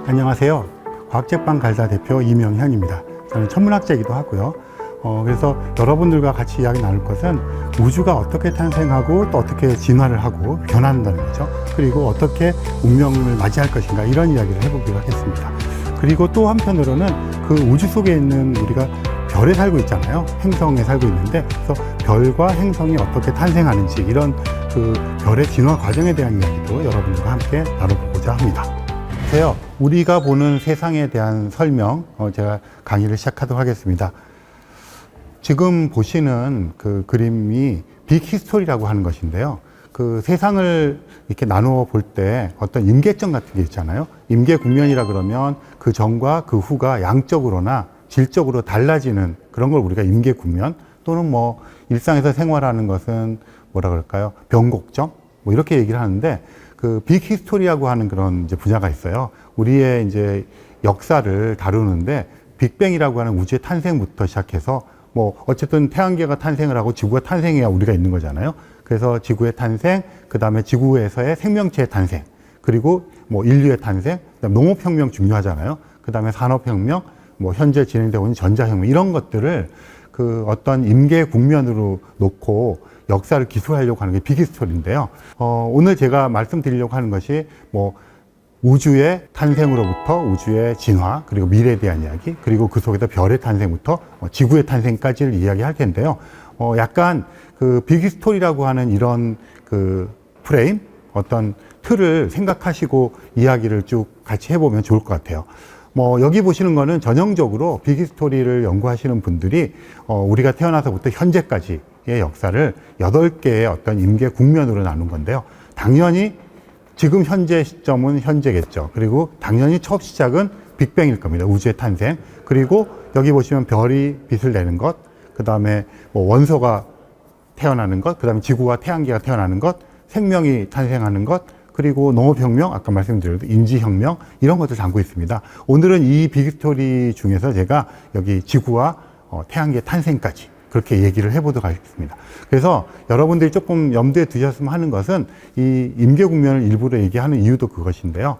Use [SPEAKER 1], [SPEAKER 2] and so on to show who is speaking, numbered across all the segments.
[SPEAKER 1] 안녕하세요. 과학제빵 갈사 대표 이명현입니다. 저는 천문학자이기도 하고요. 그래서 여러분들과 같이 이야기 나눌 것은 우주가 어떻게 탄생하고 또 어떻게 진화를 하고 변한다는 거죠. 그리고 어떻게 운명을 맞이할 것인가, 이런 이야기를 해보기로 하겠습니다. 그리고 또 한편으로는 그 우주 속에 있는 우리가 별에 살고 있잖아요. 행성에 살고 있는데, 그래서 별과 행성이 어떻게 탄생하는지, 이런 그 별의 진화 과정에 대한 이야기도 여러분들과 함께 나눠보고자 합니다. 그래서 우리가 보는 세상에 대한 설명, 제가 강의를 시작하도록 하겠습니다. 지금 보시는 그 그림이 빅히스토리라고 하는 것인데요. 그 세상을 이렇게 나누어 볼 때 어떤 임계점 같은 게 있잖아요. 임계 국면이라 그러면 그 전과 그 후가 양적으로나 질적으로 달라지는 그런 걸 우리가 임계 국면, 또는 뭐 일상에서 생활하는 것은 뭐라 그럴까요? 변곡점? 뭐 이렇게 얘기를 하는데, 그 빅히스토리라고 하는 그런 이제 분야가 있어요. 우리의 이제 역사를 다루는데, 빅뱅이라고 하는 우주의 탄생부터 시작해서 뭐 어쨌든 태양계가 탄생을 하고 지구가 탄생해야 우리가 있는 거잖아요. 그래서 지구의 탄생, 그 다음에 지구에서의 생명체의 탄생, 그리고 뭐 인류의 탄생, 그다음에 농업혁명 중요하잖아요. 그 다음에 산업혁명, 뭐 현재 진행되고 있는 전자혁명, 이런 것들을 그 어떤 임계 국면으로 놓고 역사를 기술하려고 하는 게 빅히스토리인데요. 오늘 제가 말씀드리려고 하는 것이 뭐 우주의 탄생으로부터 우주의 진화, 그리고 미래에 대한 이야기, 그리고 그 속에서 별의 탄생부터 지구의 탄생까지를 이야기할 텐데요. 약간 그 빅히스토리라고 하는 이런 그 프레임, 어떤 틀을 생각하시고 이야기를 쭉 같이 해보면 좋을 것 같아요. 뭐 여기 보시는 거는 전형적으로 빅히스토리를 연구하시는 분들이 우리가 태어나서부터 현재까지의 역사를 8개의 어떤 임계 국면으로 나눈 건데요. 당연히 지금 현재 시점은 현재겠죠. 그리고 당연히 첫 시작은 빅뱅일 겁니다. 우주의 탄생. 그리고 여기 보시면 별이 빛을 내는 것, 그 다음에 뭐 원소가 태어나는 것, 그 다음에 지구와 태양계가 태어나는 것, 생명이 탄생하는 것, 그리고 농업혁명, 아까 말씀드렸던 인지혁명, 이런 것들 담고 있습니다. 오늘은 이 빅스토리 중에서 제가 여기 지구와 태양계 탄생까지 그렇게 얘기를 해보도록 하겠습니다. 그래서 여러분들이 조금 염두에 두셨으면 하는 것은 이 임계 국면을 일부러 얘기하는 이유도 그것인데요.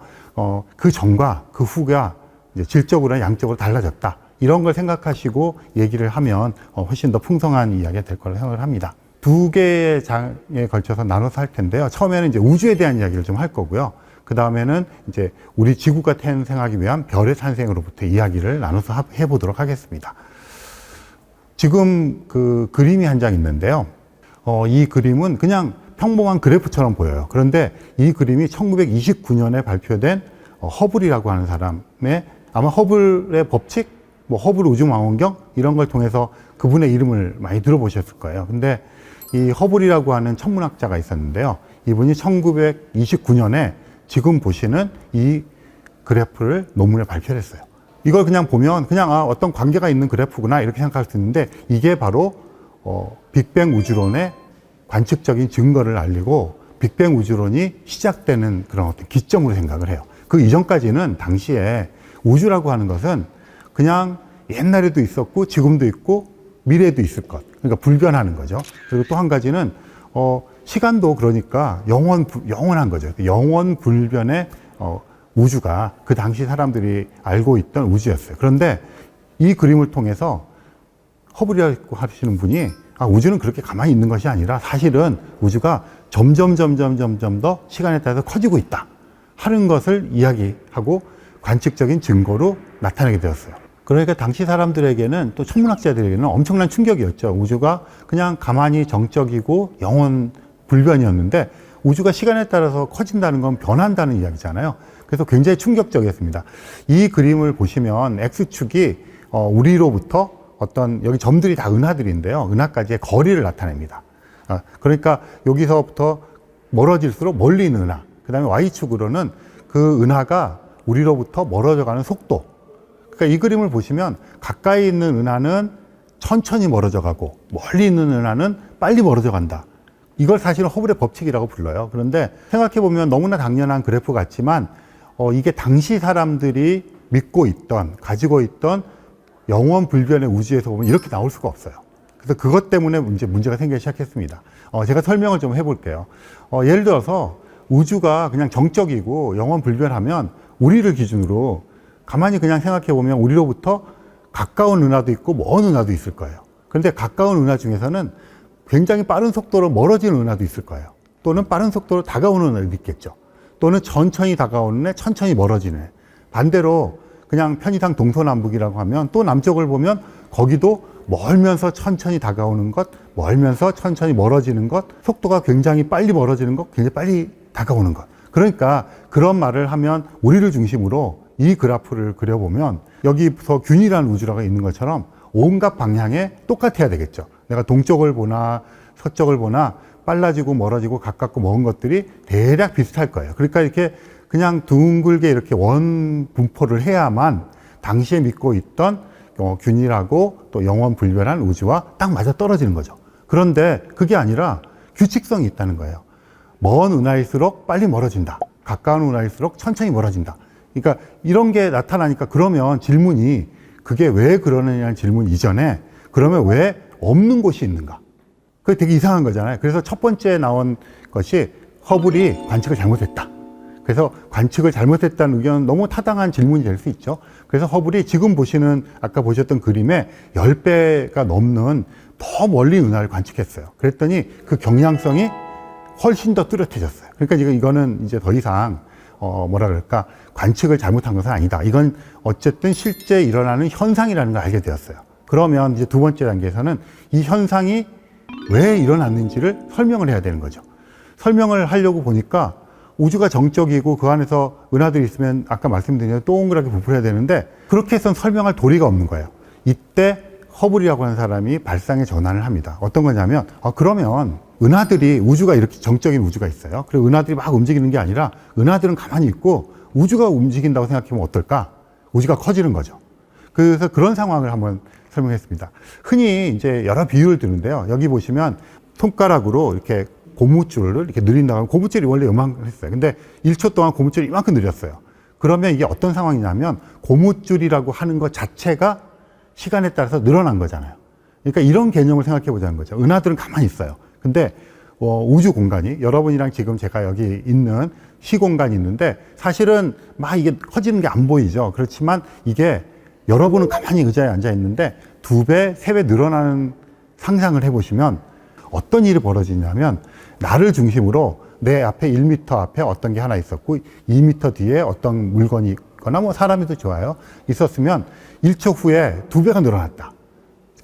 [SPEAKER 1] 그 전과 그 후가 이제 질적으로나 양적으로 달라졌다, 이런 걸 생각하시고 얘기를 하면 훨씬 더 풍성한 이야기가 될 거라고 생각을 합니다. 2개의 장에 걸쳐서 나눠서 할 텐데요. 처음에는 이제 우주에 대한 이야기를 좀 할 거고요. 그 다음에는 이제 우리 지구가 탄생하기 위한 별의 탄생으로부터 이야기를 나눠서 해보도록 하겠습니다. 지금 그 그림이 한 장 있는데요. 이 그림은 그냥 평범한 그래프처럼 보여요. 그런데 이 그림이 1929년에 발표된 허블이라고 하는 사람의, 아마 허블의 법칙, 뭐 허블 우주망원경, 이런 걸 통해서 그분의 이름을 많이 들어보셨을 거예요. 근데 이 허블이라고 하는 천문학자가 있었는데요. 이분이 1929년에 지금 보시는 이 그래프를 논문에 발표를 했어요. 이걸 그냥 보면 그냥 어떤 관계가 있는 그래프구나, 이렇게 생각할 수 있는데, 이게 바로 빅뱅 우주론의 관측적인 증거를 알리고 빅뱅 우주론이 시작되는 그런 어떤 기점으로 생각을 해요. 그 이전까지는 당시에 우주라고 하는 것은 그냥 옛날에도 있었고 지금도 있고 미래에도 있을 것, 그러니까 불변하는 거죠. 그리고 또 한 가지는 시간도 그러니까 영원한 거죠. 영원 불변의 우주가 그 당시 사람들이 알고 있던 우주였어요. 그런데 이 그림을 통해서 허블이라고 하시는 분이 우주는 그렇게 가만히 있는 것이 아니라 사실은 우주가 점점 더 시간에 따라서 커지고 있다 하는 것을 이야기하고 관측적인 증거로 나타내게 되었어요. 그러니까 당시 사람들에게는, 또 천문학자들에게는 엄청난 충격이었죠. 우주가 그냥 가만히 정적이고 영원 불변이었는데 우주가 시간에 따라서 커진다는 건 변한다는 이야기잖아요. 그래서 굉장히 충격적이었습니다. 이 그림을 보시면 X축이 우리로부터 어떤, 여기 점들이 다 은하들인데요. 은하까지의 거리를 나타냅니다. 그러니까 여기서부터 멀어질수록 멀리 있는 은하, 그 다음에 Y축으로는 그 은하가 우리로부터 멀어져가는 속도. 그러니까 이 그림을 보시면 가까이 있는 은하는 천천히 멀어져 가고 멀리 있는 은하는 빨리 멀어져 간다. 이걸 사실은 허블의 법칙이라고 불러요. 그런데 생각해 보면 너무나 당연한 그래프 같지만 이게 당시 사람들이 믿고 있던, 가지고 있던 영원 불변의 우주에서 보면 이렇게 나올 수가 없어요. 그래서 그것 때문에 문제가 생기기 시작했습니다. 제가 설명을 좀 해볼게요. 예를 들어서 우주가 그냥 정적이고 영원 불변하면 우리를 기준으로 가만히 그냥 생각해 보면 우리로부터 가까운 은하도 있고 먼 은하도 있을 거예요. 그런데 가까운 은하 중에서는 굉장히 빠른 속도로 멀어지는 은하도 있을 거예요. 또는 빠른 속도로 다가오는 은하도 있겠죠. 또는 천천히 다가오는 애, 천천히 멀어지는 애. 반대로 그냥 편의상 동서남북이라고 하면 또 남쪽을 보면 거기도 멀면서 천천히 다가오는 것, 멀면서 천천히 멀어지는 것, 속도가 굉장히 빨리 멀어지는 것, 굉장히 빨리 다가오는 것. 그러니까 그런 말을 하면 우리를 중심으로 이 그래프를 그려보면 여기서 균이라는 우주라가 있는 것처럼 온갖 방향에 똑같아야 되겠죠. 내가 동쪽을 보나 서쪽을 보나 빨라지고 멀어지고 가깝고 먼 것들이 대략 비슷할 거예요. 그러니까 이렇게 그냥 둥글게 이렇게 원 분포를 해야만 당시에 믿고 있던 균일하고 또 영원불변한 우주와 딱 맞아 떨어지는 거죠. 그런데 그게 아니라 규칙성이 있다는 거예요. 먼 은하일수록 빨리 멀어진다. 가까운 은하일수록 천천히 멀어진다. 그러니까 이런 게 나타나니까 그러면 질문이 그게 왜 그러느냐는 질문 이전에 그러면 왜 없는 곳이 있는가? 그게 되게 이상한 거잖아요. 그래서 첫 번째 나온 것이 허블이 관측을 잘못했다. 그래서 관측을 잘못했다는 의견은 너무 타당한 질문이 될 수 있죠. 그래서 허블이 지금 보시는 아까 보셨던 그림의 10배가 넘는 더 멀리 은하를 관측했어요. 그랬더니 그 경량성이 훨씬 더 뚜렷해졌어요. 그러니까 이거는 이제 더 이상 뭐라 그럴까 관측을 잘못한 것은 아니다. 이건 어쨌든 실제 일어나는 현상이라는 걸 알게 되었어요. 그러면 이제 두 번째 단계에서는 이 현상이 왜 일어났는지를 설명을 해야 되는 거죠. 설명을 하려고 보니까 우주가 정적이고 그 안에서 은하들이 있으면 아까 말씀드린 대로 동그랗게 부풀어야 되는데 그렇게 해서는 설명할 도리가 없는 거예요. 이때 허블이라고 하는 사람이 발상의 전환을 합니다. 어떤 거냐면 그러면 은하들이 우주가 이렇게 정적인 우주가 있어요. 그리고 은하들이 막 움직이는 게 아니라 은하들은 가만히 있고 우주가 움직인다고 생각하면 어떨까? 우주가 커지는 거죠. 그래서 그런 상황을 한번 설명했습니다. 흔히 이제 여러 비유를 드는데요. 여기 보시면 손가락으로 이렇게 고무줄을 이렇게 늘린다고 하면 고무줄이 원래 요만큼 했어요. 근데 1초 동안 고무줄이 이만큼 늘렸어요. 그러면 이게 어떤 상황이냐면 고무줄이라고 하는 것 자체가 시간에 따라서 늘어난 거잖아요. 그러니까 이런 개념을 생각해 보자는 거죠. 은하들은 가만히 있어요. 근데 우주 공간이 여러분이랑 지금 제가 여기 있는 시공간이 있는데 사실은 막 이게 커지는 게 안 보이죠. 그렇지만 이게 여러분은 가만히 의자에 앉아 있는데 2배, 3배 늘어나는 상상을 해보시면 어떤 일이 벌어지냐면 나를 중심으로 내 앞에 1m 앞에 어떤 게 하나 있었고 2m 뒤에 어떤 물건이 있거나 뭐 사람이도 좋아요. 있었으면 1초 후에 2배가 늘어났다.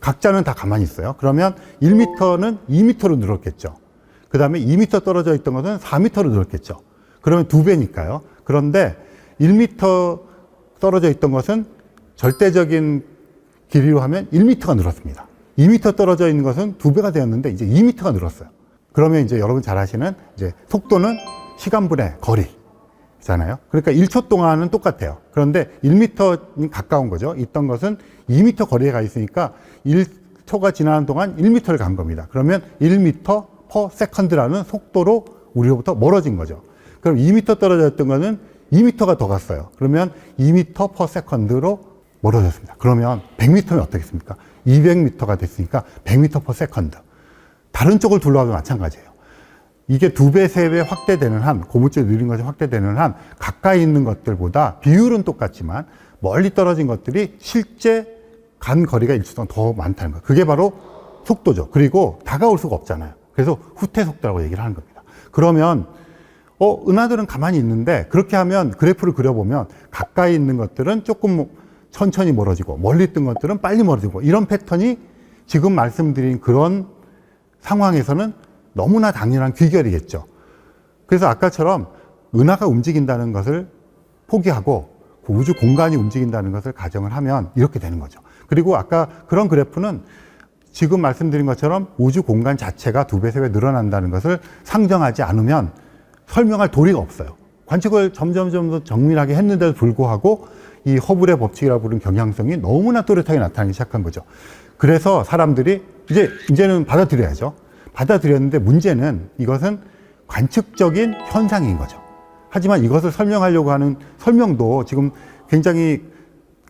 [SPEAKER 1] 각자는 다 가만히 있어요. 그러면 1m는 2m로 늘었겠죠. 그 다음에 2m 떨어져 있던 것은 4m로 늘었겠죠. 그러면 2배니까요. 그런데 1m 떨어져 있던 것은 절대적인 길이로 하면 1m가 늘었습니다. 2m 떨어져 있는 것은 2배가 되었는데 이제 2m가 늘었어요. 그러면 이제 여러분 잘 아시는 이제 속도는 시간분의 거리잖아요. 그러니까 1초 동안은 똑같아요. 그런데 1mに가까운 거죠. 있던 것은 2m 거리에 가 있으니까 1초가 지나는 동안 1m를 간 겁니다. 그러면 1m per second라는 속도로 우리로부터 멀어진 거죠. 그럼 2m 떨어져 있던 거는 2m가 더 갔어요. 그러면 2m per second로 멀어졌습니다. 그러면 100m면 어떻겠습니까? 200m가 됐으니까 100m per second. 다른 쪽을 둘러봐도 마찬가지예요. 이게 2배, 3배 확대되는 한, 고무줄이 느린 것이 확대되는 한, 가까이 있는 것들보다 비율은 똑같지만 멀리 떨어진 것들이 실제 간 거리가 1초 동안 더 많다는 거예요. 그게 바로 속도죠. 그리고 다가올 수가 없잖아요. 그래서 후퇴 속도라고 얘기를 하는 겁니다. 그러면 은하들은 가만히 있는데 그렇게 하면 그래프를 그려보면 가까이 있는 것들은 조금 천천히 멀어지고 멀리 있던 것들은 빨리 멀어지고 이런 패턴이 지금 말씀드린 그런 상황에서는 너무나 당연한 귀결이겠죠. 그래서 아까처럼 은하가 움직인다는 것을 포기하고 그 우주 공간이 움직인다는 것을 가정을 하면 이렇게 되는 거죠. 그리고 아까 그런 그래프는 지금 말씀드린 것처럼 우주 공간 자체가 2배, 3배 늘어난다는 것을 상정하지 않으면 설명할 도리가 없어요. 관측을 점점 더 정밀하게 했는데도 불구하고 이 허블의 법칙이라고 부르는 경향성이 너무나 또렷하게 나타나기 시작한 거죠. 그래서 사람들이 이제는 받아들여야죠. 받아들였는데 문제는 이것은 관측적인 현상인 거죠. 하지만 이것을 설명하려고 하는 설명도 지금 굉장히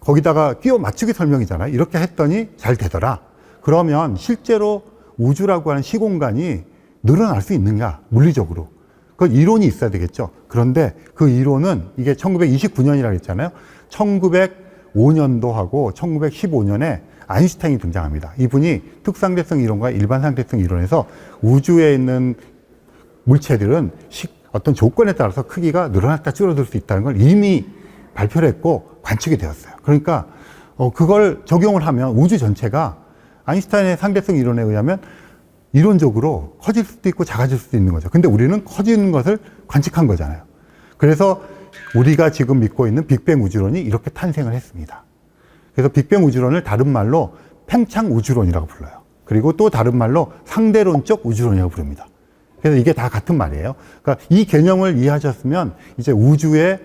[SPEAKER 1] 거기다가 끼워 맞추기 설명이잖아요. 이렇게 했더니 잘 되더라. 그러면 실제로 우주라고 하는 시공간이 늘어날 수 있는가? 물리적으로. 그 이론이 있어야 되겠죠. 그런데 그 이론은 이게 1929년이라고 했잖아요. 1905년도하고 1915년에 아인슈타인이 등장합니다. 이분이 특상대성 이론과 일반상대성 이론에서 우주에 있는 물체들은 어떤 조건에 따라서 크기가 늘어났다 줄어들 수 있다는 걸 이미 발표를 했고 관측이 되었어요. 그러니까 그걸 적용을 하면 우주 전체가 아인슈타인의 상대성 이론에 의하면 이론적으로 커질 수도 있고 작아질 수도 있는 거죠. 근데 우리는 커지는 것을 관측한 거잖아요. 그래서 우리가 지금 믿고 있는 빅뱅 우주론이 이렇게 탄생을 했습니다. 그래서 빅뱅 우주론을 다른 말로 팽창 우주론이라고 불러요. 그리고 또 다른 말로 상대론적 우주론이라고 부릅니다. 그래서 이게 다 같은 말이에요. 그러니까 이 개념을 이해하셨으면 이제 우주에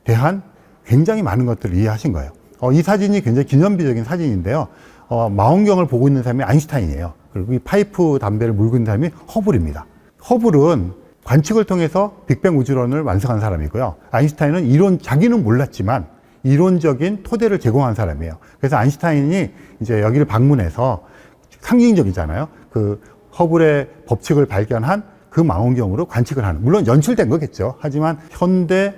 [SPEAKER 1] 대한 굉장히 많은 것들을 이해하신 거예요. 이 사진이 굉장히 기념비적인 사진인데요. 망원경을 보고 있는 사람이 아인슈타인이에요. 그리고 이 파이프 담배를 물고 있는 사람이 허블입니다. 허블은 관측을 통해서 빅뱅 우주론을 완성한 사람이고요. 아인슈타인은 자기는 몰랐지만 이론적인 토대를 제공한 사람이에요. 그래서 아인슈타인이 이제 여기를 방문해서 상징적이잖아요. 그 허블의 법칙을 발견한 그 망원경으로 관측을 하는, 물론 연출된 거겠죠. 하지만 현대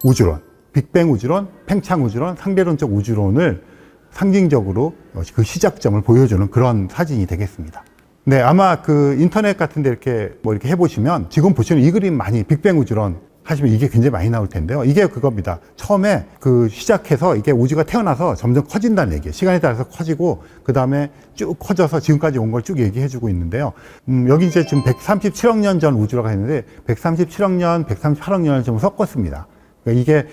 [SPEAKER 1] 우주론, 빅뱅 우주론, 팽창 우주론, 상대론적 우주론을 상징적으로 그 시작점을 보여주는 그런 사진이 되겠습니다. 네, 아마 그 인터넷 같은 데 이렇게 이렇게 해보시면 지금 보시는 이 그림 많이 빅뱅 우주론 하시면 이게 굉장히 많이 나올 텐데요. 이게 그겁니다. 처음에 그 시작해서 이게 우주가 태어나서 점점 커진다는 얘기예요. 시간에 따라서 커지고 그 다음에 쭉 커져서 지금까지 온 걸 쭉 얘기해주고 있는데요. 여기 이제 지금 137억 년 전 우주라고 했는데 137억 년, 138억 년을 좀 섞었습니다. 그러니까 이게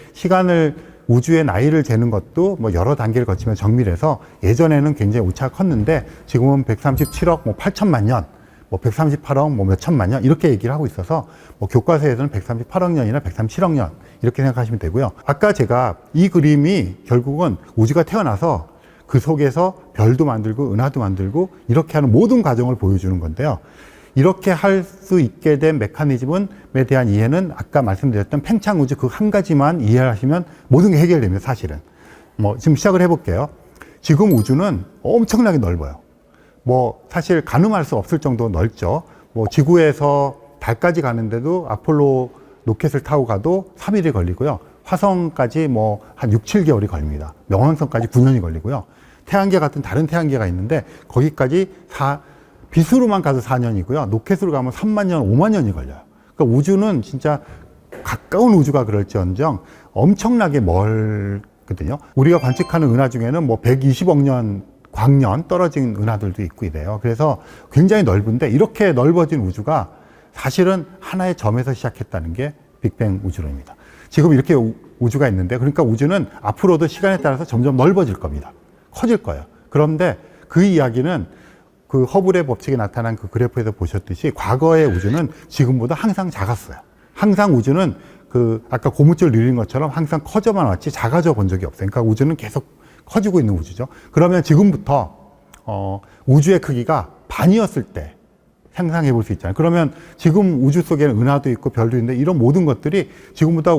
[SPEAKER 1] 우주의 나이를 재는 것도 여러 단계를 거치면 정밀해서 예전에는 굉장히 오차가 컸는데 지금은 137억 8천만 년, 138억 몇 천만 년 이렇게 얘기를 하고 있어서 교과서에서는 138억 년이나 137억 년 이렇게 생각하시면 되고요. 아까 제가 이 그림이 결국은 우주가 태어나서 그 속에서 별도 만들고 은하도 만들고 이렇게 하는 모든 과정을 보여주는 건데요. 이렇게 할 수 있게 된 메커니즘에 대한 이해는 아까 말씀드렸던 팽창 우주 그 한 가지만 이해하시면 모든 게 해결됩니다. 사실은 지금 시작을 해볼게요. 지금 우주는 엄청나게 넓어요. 사실 가늠할 수 없을 정도로 넓죠. 지구에서 달까지 가는데도 아폴로 로켓을 타고 가도 3일이 걸리고요. 화성까지 한 6, 7개월이 걸립니다. 명왕성까지 9년이 걸리고요. 태양계 같은 다른 태양계가 있는데 거기까지 빛으로만 가도 4년이고요. 로켓으로 가면 3만 년, 5만 년이 걸려요. 그러니까 우주는 진짜 가까운 우주가 그럴지언정 엄청나게 멀거든요. 우리가 관측하는 은하 중에는 120억 년 광년 떨어진 은하들도 있고 이래요. 그래서 굉장히 넓은데 이렇게 넓어진 우주가 사실은 하나의 점에서 시작했다는 게 빅뱅 우주론입니다. 지금 이렇게 우주가 있는데 그러니까 우주는 앞으로도 시간에 따라서 점점 넓어질 겁니다. 커질 거예요. 그런데 그 이야기는 그 허블의 법칙에 나타난 그 그래프에서 보셨듯이 과거의 우주는 지금보다 항상 작았어요. 항상 우주는 아까 고무줄 늘린 것처럼 항상 커져만 왔지 작아져 본 적이 없어요. 그러니까 우주는 계속 커지고 있는 우주죠. 그러면 지금부터 우주의 크기가 반이었을 때 상상해 볼 수 있잖아요. 그러면 지금 우주 속에는 은하도 있고 별도 있는데 이런 모든 것들이 지금보다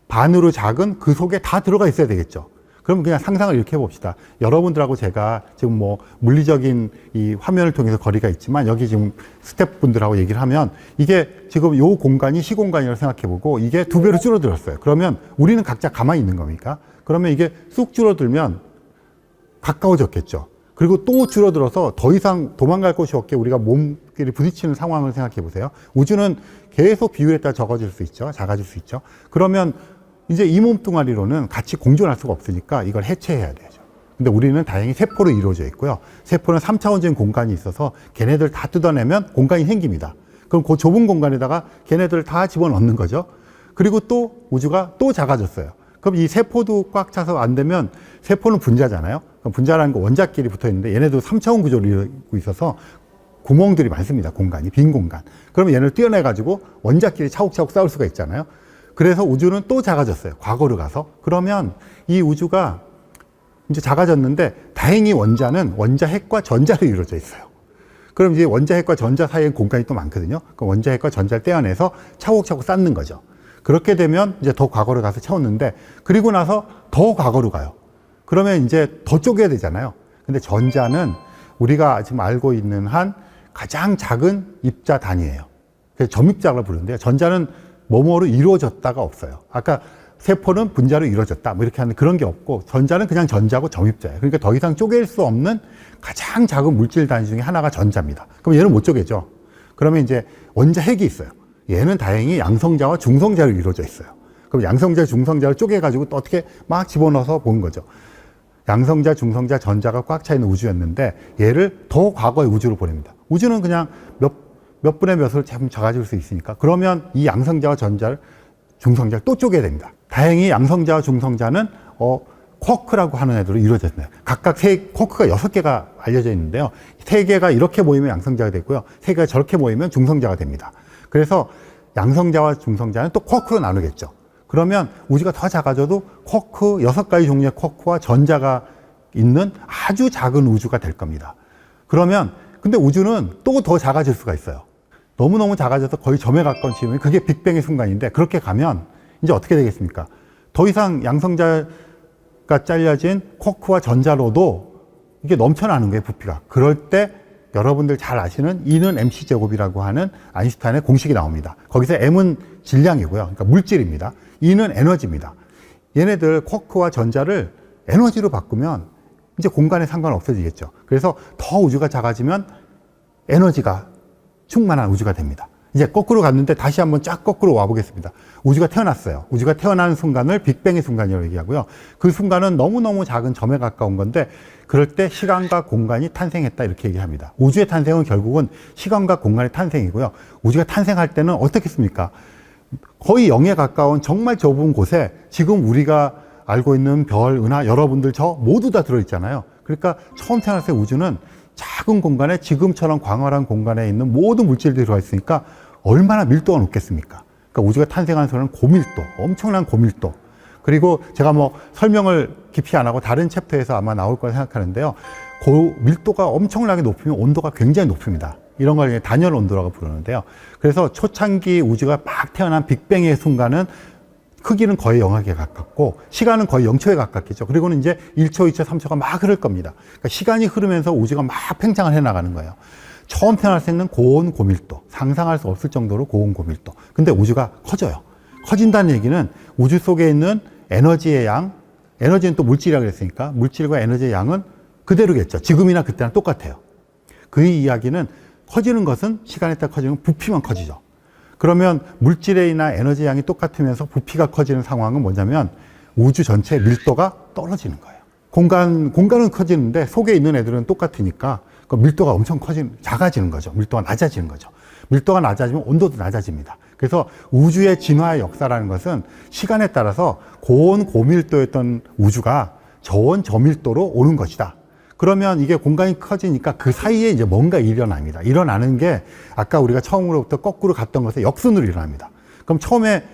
[SPEAKER 1] 반으로 작은 그 속에 다 들어가 있어야 되겠죠. 그럼 그냥 상상을 이렇게 해봅시다. 여러분들하고 제가 지금 물리적인 이 화면을 통해서 거리가 있지만 여기 지금 스태프분들하고 얘기를 하면 이게 지금 요 공간이 시공간이라고 생각해보고 이게 2배로 줄어들었어요. 그러면 우리는 각자 가만히 있는 겁니까? 그러면 이게 쑥 줄어들면 가까워졌겠죠. 그리고 또 줄어들어서 더 이상 도망갈 곳이 없게 우리가 몸끼리 부딪히는 상황을 생각해 보세요. 우주는 계속 비율에 따라 적어질 수 있죠. 작아질 수 있죠. 그러면 이제 이 몸뚱아리로는 같이 공존할 수가 없으니까 이걸 해체해야 되죠. 근데 우리는 다행히 세포로 이루어져 있고요. 세포는 3차원적인 공간이 있어서 걔네들 다 뜯어내면 공간이 생깁니다. 그럼 그 좁은 공간에다가 걔네들을 다 집어넣는 거죠. 그리고 또 우주가 또 작아졌어요. 그럼 이 세포도 꽉 차서 안 되면 세포는 분자잖아요. 그럼 분자라는 거 원자끼리 붙어 있는데 얘네도 3차원 구조를 이루고 있어서 구멍들이 많습니다. 공간이, 빈 공간. 그러면 얘를 떼어내가지고 원자끼리 차곡차곡 쌓을 수가 있잖아요. 그래서 우주는 또 작아졌어요. 과거로 가서. 그러면 이 우주가 이제 작아졌는데 다행히 원자는 원자핵과 전자로 이루어져 있어요. 그럼 이제 원자핵과 전자 사이에 공간이 또 많거든요. 그 원자핵과 전자를 떼어내서 차곡차곡 쌓는 거죠. 그렇게 되면 이제 더 과거로 가서 채웠는데 그리고 나서 더 과거로 가요. 그러면 이제 더 쪼개야 되잖아요. 근데 전자는 우리가 지금 알고 있는 한 가장 작은 입자 단위예요. 그래서 점입자라고 부르는데요. 전자는 뭐뭐로 이루어졌다가 없어요. 아까 세포는 분자로 이루어졌다 뭐 이렇게 하는 그런 게 없고, 전자는 그냥 전자고 점입자예요. 그러니까 더 이상 쪼갤 수 없는 가장 작은 물질 단위 중에 하나가 전자입니다. 그럼 얘는 못 쪼개죠. 그러면 이제 원자 핵이 있어요. 얘는 다행히 양성자와 중성자로 이루어져 있어요. 그럼 양성자, 중성자를 쪼개가지고 또 어떻게 막 집어넣어서 본 거죠. 양성자, 중성자, 전자가 꽉 차 있는 우주였는데 얘를 더 과거의 우주로 보냅니다. 우주는 그냥 몇 분의 몇을 참 작아질 수 있으니까, 그러면 이 양성자와 전자를, 중성자를 또 쪼개야 됩니다. 다행히 양성자와 중성자는 쿼크라고 하는 애들로 이루어졌네요. 각각 쿼크가 6개가 알려져 있는데요. 3개가 이렇게 모이면 양성자가 되고요. 3개가 저렇게 모이면 중성자가 됩니다. 그래서 양성자와 중성자는 또 쿼크로 나누겠죠. 그러면 우주가 더 작아져도 쿼크, 6가지 종류의 쿼크와 전자가 있는 아주 작은 우주가 될 겁니다. 그러면 근데 우주는 또 더 작아질 수가 있어요. 너무너무 작아져서 거의 점에 가까운 지점이, 그게 빅뱅의 순간인데, 그렇게 가면 이제 어떻게 되겠습니까? 더 이상 양성자가 잘려진 쿼크와 전자로도 이게 넘쳐나는 거예요, 부피가. 그럴 때 여러분들 잘 아시는 E는 mc제곱이라고 하는 아인슈타인의 공식이 나옵니다. 거기서 m은 질량이고요. 그러니까 물질입니다. E는 에너지입니다. 얘네들 쿼크와 전자를 에너지로 바꾸면 이제 공간에 상관없어지겠죠. 그래서 더 우주가 작아지면 에너지가 충만한 우주가 됩니다. 이제 거꾸로 갔는데 다시 한번 쫙 거꾸로 와보겠습니다. 우주가 태어났어요. 우주가 태어나는 순간을 빅뱅의 순간이라고 얘기하고요. 그 순간은 너무너무 작은 점에 가까운 건데, 그럴 때 시간과 공간이 탄생했다 이렇게 얘기합니다. 우주의 탄생은 결국은 시간과 공간의 탄생이고요. 우주가 탄생할 때는 어떻겠습니까? 거의 0에 가까운 정말 좁은 곳에 지금 우리가 알고 있는 별, 은하, 여러분들 저 모두 다 들어있잖아요. 그러니까 처음 태어났을 때 우주는 작은 공간에 지금처럼 광활한 공간에 있는 모든 물질들이 들어가 있으니까 얼마나 밀도가 높겠습니까? 그러니까 우주가 탄생하는 순간은 고밀도, 엄청난 고밀도. 그리고 제가 뭐 설명을 깊이 안 하고 다른 챕터에서 아마 나올 거라 생각하는데요. 밀도가 엄청나게 높으면 온도가 굉장히 높습니다. 이런 걸 단열 온도라고 부르는데요. 그래서 초창기 우주가 막 태어난 빅뱅의 순간은 크기는 거의 0에 가깝고 시간은 거의 0초에 가깝겠죠. 그리고는 이제 1초, 2초, 3초가 막 흐를 겁니다. 그러니까 시간이 흐르면서 우주가 막 팽창을 해나가는 거예요. 처음 태어났을 때는 고온 고밀도, 상상할 수 없을 정도로 고온 고밀도. 근데 우주가 커져요. 커진다는 얘기는 우주 속에 있는 에너지의 양, 에너지는 또 물질이라고 그랬으니까 물질과 에너지의 양은 그대로겠죠. 지금이나 그때랑 똑같아요. 그 이야기는 커지는 것은 시간에 따라 커지면 부피만 커지죠. 그러면 물질이나 에너지 양이 똑같으면서 부피가 커지는 상황은 뭐냐면 우주 전체의 밀도가 떨어지는 거예요. 공간은 커지는데 속에 있는 애들은 똑같으니까 그 밀도가 엄청 작아지는 거죠. 밀도가 낮아지는 거죠. 밀도가 낮아지면 온도도 낮아집니다. 그래서 우주의 진화의 역사라는 것은 시간에 따라서 고온 고밀도였던 우주가 저온 저밀도로 오는 것이다. 그러면 이게 공간이 커지니까 그 사이에 이제 뭔가 일어납니다. 일어나는 게 아까 우리가 처음으로부터 거꾸로 갔던 것에 역순으로 일어납니다. 그럼 처음에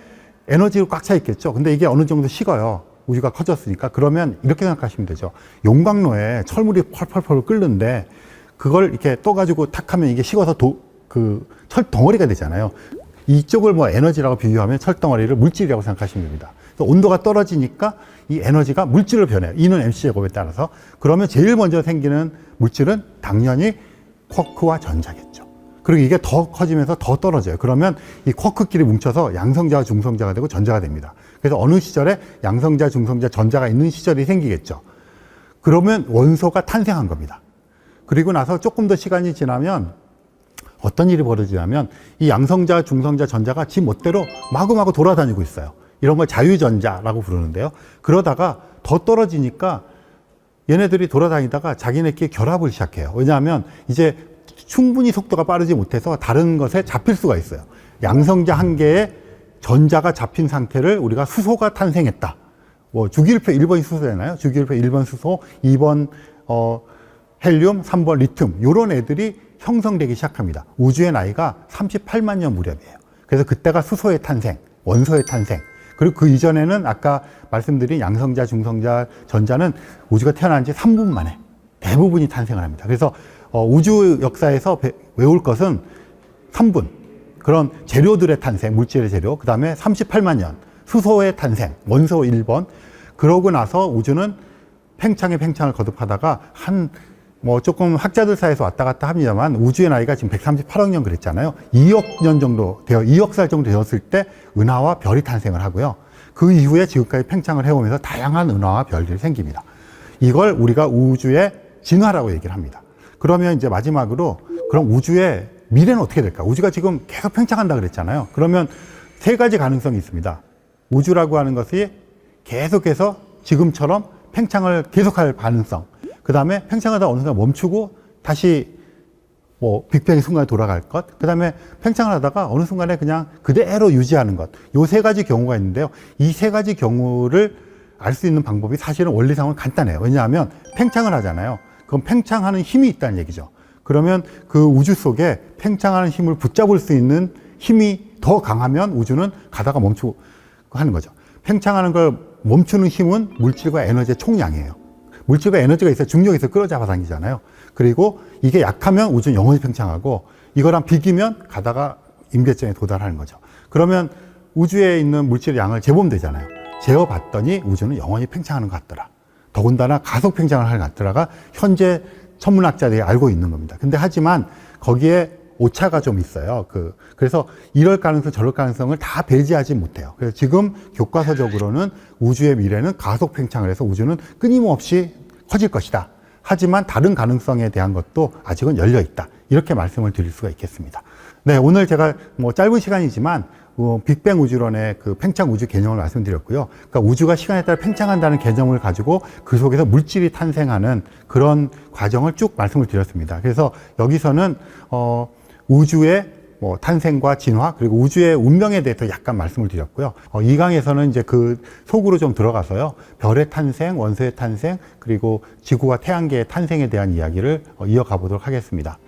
[SPEAKER 1] 에너지로 꽉 차 있겠죠. 근데 이게 어느 정도 식어요. 우주가 커졌으니까. 그러면 이렇게 생각하시면 되죠. 용광로에 철물이 펄펄펄 끓는데 그걸 이렇게 떠가지고 탁 하면 이게 식어서 철 덩어리가 되잖아요. 이쪽을 뭐 에너지라고 비유하면 철 덩어리를 물질이라고 생각하시면 됩니다. 그래서 온도가 떨어지니까 이 에너지가 물질로 변해요. E는 mc제곱에 따라서. 그러면 제일 먼저 생기는 물질은 당연히 쿼크와 전자겠죠. 그리고 이게 더 커지면서 더 떨어져요. 그러면 이 쿼크끼리 뭉쳐서 양성자와 중성자가 되고 전자가 됩니다. 그래서 어느 시절에 양성자, 중성자, 전자가 있는 시절이 생기겠죠. 그러면 원소가 탄생한 겁니다. 그리고 나서 조금 더 시간이 지나면 어떤 일이 벌어지냐면 이 양성자, 중성자, 전자가 지 멋대로 마구마구 돌아다니고 있어요. 이런 걸 자유전자라고 부르는데요. 그러다가 더 떨어지니까 얘네들이 돌아다니다가 자기네끼리 결합을 시작해요. 왜냐하면 이제 충분히 속도가 빠르지 못해서 다른 것에 잡힐 수가 있어요. 양성자 한 개에 전자가 잡힌 상태를 우리가 수소가 탄생했다. 뭐 주기율표 1번이 수소잖아요. 주기율표 1번 수소, 2번 헬륨, 3번 리튬, 이런 애들이 형성되기 시작합니다. 우주의 나이가 38만 년 무렵이에요. 그래서 그때가 수소의 탄생, 원소의 탄생. 그리고 그 이전에는 아까 말씀드린 양성자, 중성자, 전자는 우주가 태어난 지 3분 만에 대부분이 탄생을 합니다. 그래서 우주 역사에서 외울 것은 3분, 그런 재료들의 탄생, 물질의 재료, 그 다음에 38만 년, 수소의 탄생, 원소 1번, 그러고 나서 우주는 팽창에 팽창을 거듭하다가 한 뭐 조금 학자들 사이에서 왔다 갔다 합니다만 우주의 나이가 지금 138억 년 그랬잖아요. 2억 년 정도 2억 살 정도 되었을 때 은하와 별이 탄생을 하고요. 그 이후에 지금까지 팽창을 해오면서 다양한 은하와 별들이 생깁니다. 이걸 우리가 우주의 진화라고 얘기를 합니다. 그러면 이제 마지막으로 그럼 우주의 미래는 어떻게 될까? 우주가 지금 계속 팽창한다 그랬잖아요. 그러면 세 가지 가능성이 있습니다. 우주라고 하는 것이 계속해서 지금처럼 팽창을 계속할 가능성. 그 다음에 팽창하다 어느 순간 멈추고 다시 뭐 빅뱅 순간에 돌아갈 것. 그 다음에 팽창을 하다가 어느 순간에 그냥 그대로 유지하는 것. 요 세 가지 경우가 있는데요. 이 세 가지 경우를 알 수 있는 방법이 사실은 원리상으로 간단해요. 왜냐하면 팽창을 하잖아요. 그럼 팽창하는 힘이 있다는 얘기죠. 그러면 그 우주 속에 팽창하는 힘을 붙잡을 수 있는 힘이 더 강하면 우주는 가다가 멈추고 하는 거죠. 팽창하는 걸 멈추는 힘은 물질과 에너지의 총량이에요. 물질과 에너지가 있어야 중력이 있어 끌어잡아 당기잖아요. 그리고 이게 약하면 우주는 영원히 팽창하고 이거랑 비기면 가다가 임계점에 도달하는 거죠. 그러면 우주에 있는 물질의 양을 재보면 재어봤더니 우주는 영원히 팽창하는 것 같더라. 더군다나 가속 팽창을 하는 것 같더라가 현재 천문학자들이 알고 있는 겁니다. 근데 하지만 거기에 오차가 좀 있어요. 그래서 이럴 가능성, 저럴 가능성을 다 배제하지 못해요. 그래서 지금 교과서적으로는 우주의 미래는 가속 팽창을 해서 우주는 끊임없이 커질 것이다. 하지만 다른 가능성에 대한 것도 아직은 열려 있다. 이렇게 말씀을 드릴 수가 있겠습니다. 네, 오늘 제가 뭐 짧은 시간이지만 빅뱅 우주론의 그 팽창 우주 개념을 말씀드렸고요. 그러니까 우주가 시간에 따라 팽창한다는 개념을 가지고 그 속에서 물질이 탄생하는 그런 과정을 쭉 말씀을 드렸습니다. 그래서 여기서는 우주의 뭐 탄생과 진화 그리고 우주의 운명에 대해서 약간 말씀을 드렸고요. 이 강에서는 이제 그 속으로 좀 들어가서요. 별의 탄생, 원소의 탄생 그리고 지구와 태양계의 탄생에 대한 이야기를 이어가 보도록 하겠습니다.